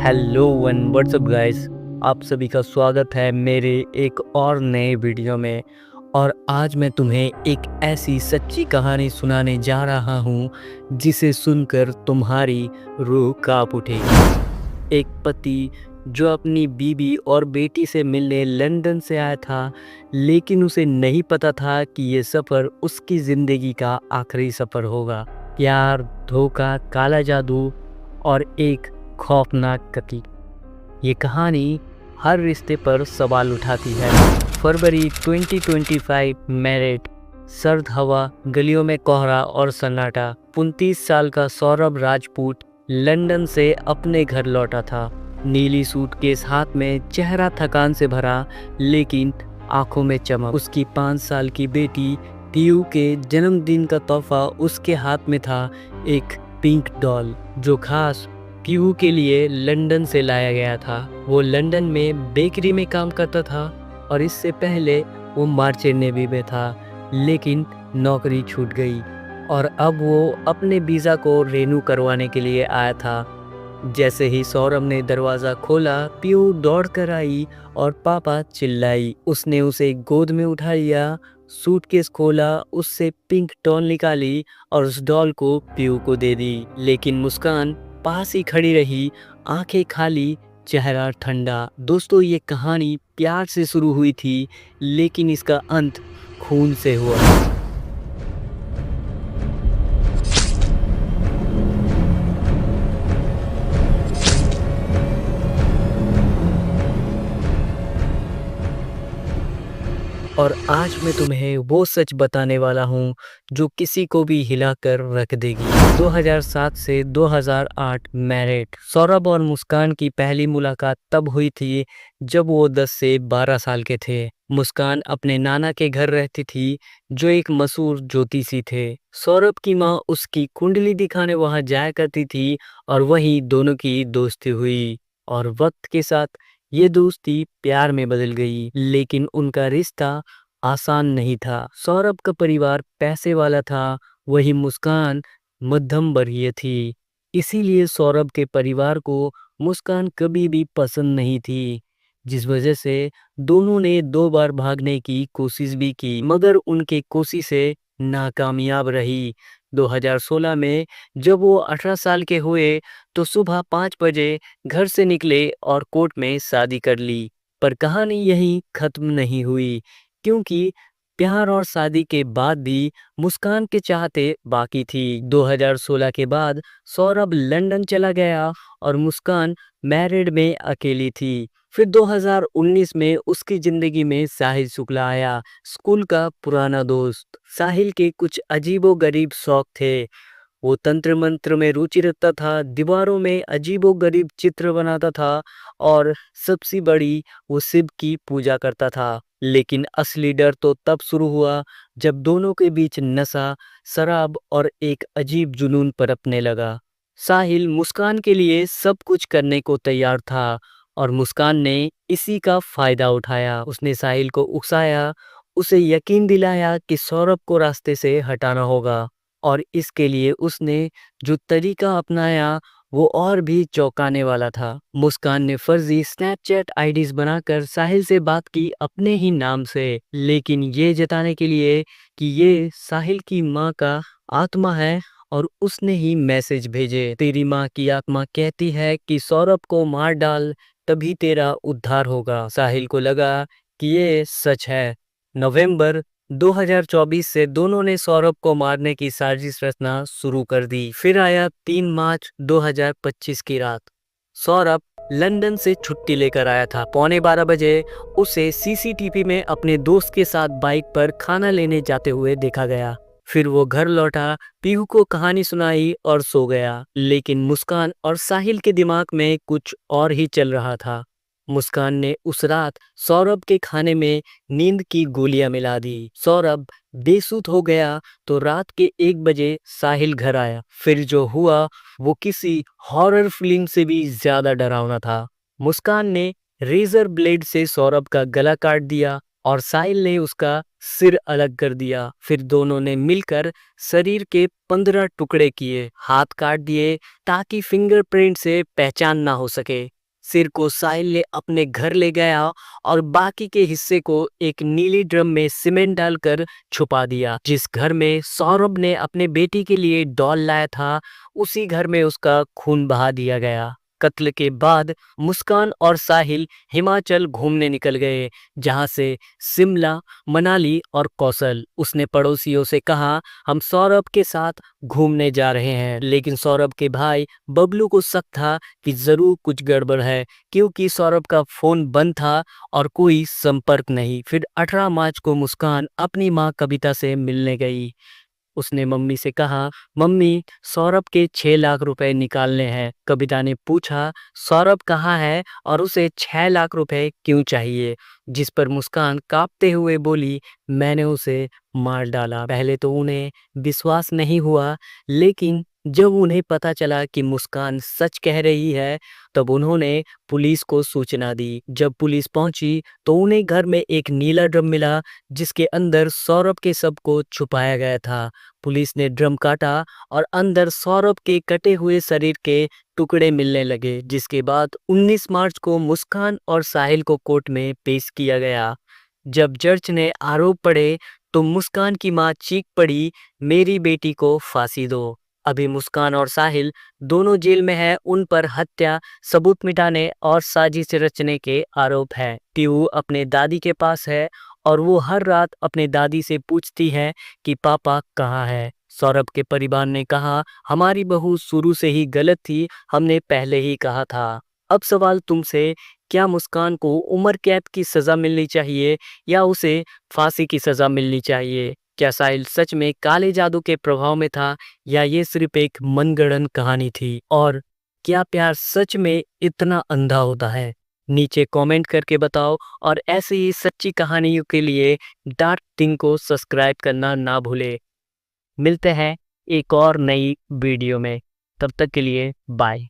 Hello one WhatsApp guys. आप सभी का स्वागत है मेरे एक और नए वीडियो में। और आज मैं तुम्हें एक ऐसी सच्ची कहानी सुनाने जा रहा हूँ जिसे सुनकर तुम्हारी रूह कांप उठेगी। एक पति जो अपनी बीवी और बेटी से मिलने लंदन से आया था, लेकिन उसे नहीं पता था कि ये सफ़र उसकी ज़िंदगी का आखिरी सफ़र होगा। प्यार, धोखा, काला जादू और एक खौफनाक कथी। ये कहानी हर रिश्ते पर सवाल उठाती है। फरवरी 2025 मेरठ। सर्द हवा, गलियों में कोहरा और सन्नाटा। 29 साल का सौरभ राजपूत लंदन से अपने घर लौटा था। नीली सूटकेस हाथ में, चेहरा थकान से भरा लेकिन आंखों में चमक। उसकी 5 साल की बेटी पीयू के जन्मदिन का तोहफा उसके हाथ में था, एक पिंक डॉल जो खास पीहू के लिए लंदन से लाया गया था। वो लंदन में बेकरी में काम करता था और इससे पहले वो मार्चेंट नेवी में था, लेकिन नौकरी छूट गई और अब वो अपने वीज़ा को रेन्यू करवाने के लिए आया था। जैसे ही सौरभ ने दरवाज़ा खोला, पीहू दौड़ कर आई और पापा चिल्लाई। उसने उसे गोद में उठा लिया, सूटकेस खोला, उससे पिंक डॉल निकाली और उस डॉल को पीहू को दे दी। लेकिन मुस्कान पास ही खड़ी रही, आंखें खाली, चेहरा ठंडा। दोस्तों, ये कहानी प्यार से शुरू हुई थी, लेकिन इसका अंत खून से हुआ। और आज मैं तुम्हें वो सच बताने वाला हूँ जो किसी को भी हिलाकर रख देगी। 2007 से 2008 मेरठ। सौरभ और मुस्कान की पहली मुलाकात तब हुई थी जब वो 10 से 12 साल के थे। मुस्कान अपने नाना के घर रहती थी, जो एक मशहूर ज्योतिषी थे। सौरभ की माँ उसकी कुंडली दिखाने वहां जाया करती थी और वहीं दोनों की दोस्ती हुई। और वक्त के साथ ये दोस्ती प्यार में बदल गई, लेकिन उनका रिश्ता आसान नहीं था। सौरभ का परिवार पैसे वाला था, वही मुस्कान मध्यम वर्गीय थी। इसीलिए सौरभ के परिवार को मुस्कान कभी भी पसंद नहीं थी, जिस वजह से दोनों ने 2 बार भागने की कोशिश भी की, मगर उनकी कोशिशें नाकामयाब रही। 2016 में जब वो 18 साल के हुए तो सुबह 5 बजे घर से निकले और कोर्ट में शादी कर ली। पर कहानी यहीं खत्म नहीं हुई, क्योंकि प्यार और शादी के बाद भी मुस्कान के चाहते बाकी थी। 2016 के बाद सौरभ लंदन चला गया और मुस्कान मैरिड में अकेली थी। फिर 2019 में उसकी जिंदगी में साहिल शुक्ला आया, स्कूल का पुराना दोस्त। साहिल के कुछ अजीबोगरीब शौक थे। वो तंत्र मंत्र में रुचि रखता था, दीवारों में अजीबोगरीब चित्र बनाता था और सबसे बड़ी, वो शिव की पूजा करता था। लेकिन असली डर तो तब शुरू हुआ जब दोनों के बीच नशा, शराब और एक अजीब जुनून पनपने लगा। साहिल मुस्कान के लिए सब कुछ करने को तैयार था और मुस्कान ने इसी का फायदा उठाया। उसने साहिल को उकसाया, उसे यकीन दिलाया कि सौरभ को रास्ते से हटाना होगा। और इसके लिए उसने जो तरीका अपनाया वो और भी चौंकाने वाला था। मुस्कान ने फर्जी स्नैपचैट आईडीज बनाकर साहिल से बात की अपने ही नाम से, लेकिन ये जताने के लिए कि ये साहिल की माँ का आत्मा है और उसने ही मैसेज भेजे। तेरी माँ की आत्मा कहती है कि सौरभ को मार डाल, तभी तेरा उद्धार होगा। साहिल को लगा कि ये सच है। नवंबर 2024 से दोनों ने सौरभ को मारने की साजिश रचना शुरू कर दी। फिर आया 3 मार्च 2025 की रात। सौरभ लंदन से छुट्टी लेकर आया था। पौने 12 बजे उसे सीसीटीवी में अपने दोस्त के साथ बाइक पर खाना लेने जाते हुए देखा गया। फिर वो घर लौटा, पीहू को कहानी सुनाई और सो गया। लेकिन मुस्कान और साहिल के दिमाग में कुछ और ही चल रहा था। मुस्कान ने उस रात सौरभ के खाने में नींद की गोलियां मिला दी। सौरभ बेसुध हो गया तो रात के 1 बजे साहिल घर आया। फिर जो हुआ वो किसी हॉरर फिल्म से भी ज्यादा डरावना था। मुस्कान ने रेजर ब्लेड से सौरभ का गला काट दिया और साहिल ने उसका सिर अलग कर दिया। फिर दोनों ने मिलकर शरीर के 15 टुकड़े किए, हाथ काट दिए ताकि फिंगरप्रिंट से पहचान ना हो सके। सिर को साहिल ने अपने घर ले गया और बाकी के हिस्से को एक नीली ड्रम में सीमेंट डालकर छुपा दिया। जिस घर में सौरभ ने अपने बेटी के लिए डॉल लाया था, उसी घर में उसका खून बहा दिया गया। कत्ल के बाद मुस्कान और साहिल हिमाचल घूमने निकल गए, जहां से शिमला, मनाली और कौशल। उसने पड़ोसियों से कहा, हम सौरभ के साथ घूमने जा रहे हैं। लेकिन सौरभ के भाई बबलू को शक था कि जरूर कुछ गड़बड़ है, क्योंकि सौरभ का फोन बंद था और कोई संपर्क नहीं। फिर 18 मार्च को मुस्कान अपनी मां कविता से मिलने गई। उसने मम्मी से कहा, मम्मी सौरभ के 6 लाख रुपए निकालने हैं। कविता ने पूछा, सौरभ कहाँ है और उसे 6 लाख रुपए क्यों चाहिए? जिस पर मुस्कान कांपते हुए बोली, मैंने उसे मार डाला। पहले तो उन्हें विश्वास नहीं हुआ, लेकिन जब उन्हें पता चला कि मुस्कान सच कह रही है, तब उन्होंने पुलिस को सूचना दी। जब पुलिस पहुंची तो उन्हें घर में एक नीला ड्रम मिला, जिसके अंदर सौरभ के शव को छुपाया गया था। पुलिस ने ड्रम काटा और अंदर सौरभ के कटे हुए शरीर के टुकड़े मिलने लगे, जिसके बाद 19 मार्च को मुस्कान और साहिल को कोर्ट में पेश किया गया। जब जज ने आरोप पढ़े तो मुस्कान की मां चीख पड़ी, मेरी बेटी को फांसी दो। अभी मुस्कान और साहिल दोनों जेल में है। उन पर हत्या, सबूत मिटाने और साजिश रचने के आरोप है। पीहू अपने दादी के पास है और वो हर रात अपने दादी से पूछती है कि पापा कहाँ है। सौरभ के परिवार ने कहा, हमारी बहू शुरू से ही गलत थी, हमने पहले ही कहा था। अब सवाल तुमसे, क्या मुस्कान को उम्र कैद की सजा मिलनी चाहिए या उसे फांसी की सजा मिलनी चाहिए? क्या साहिल सच में काले जादू के प्रभाव में था या ये सिर्फ एक मनगढ़ंत कहानी थी? और क्या प्यार सच में इतना अंधा होता है? नीचे कमेंट करके बताओ और ऐसे ही सच्ची कहानियों के लिए डार्क थिंग को सब्सक्राइब करना ना भूले। मिलते हैं एक और नई वीडियो में, तब तक के लिए बाय।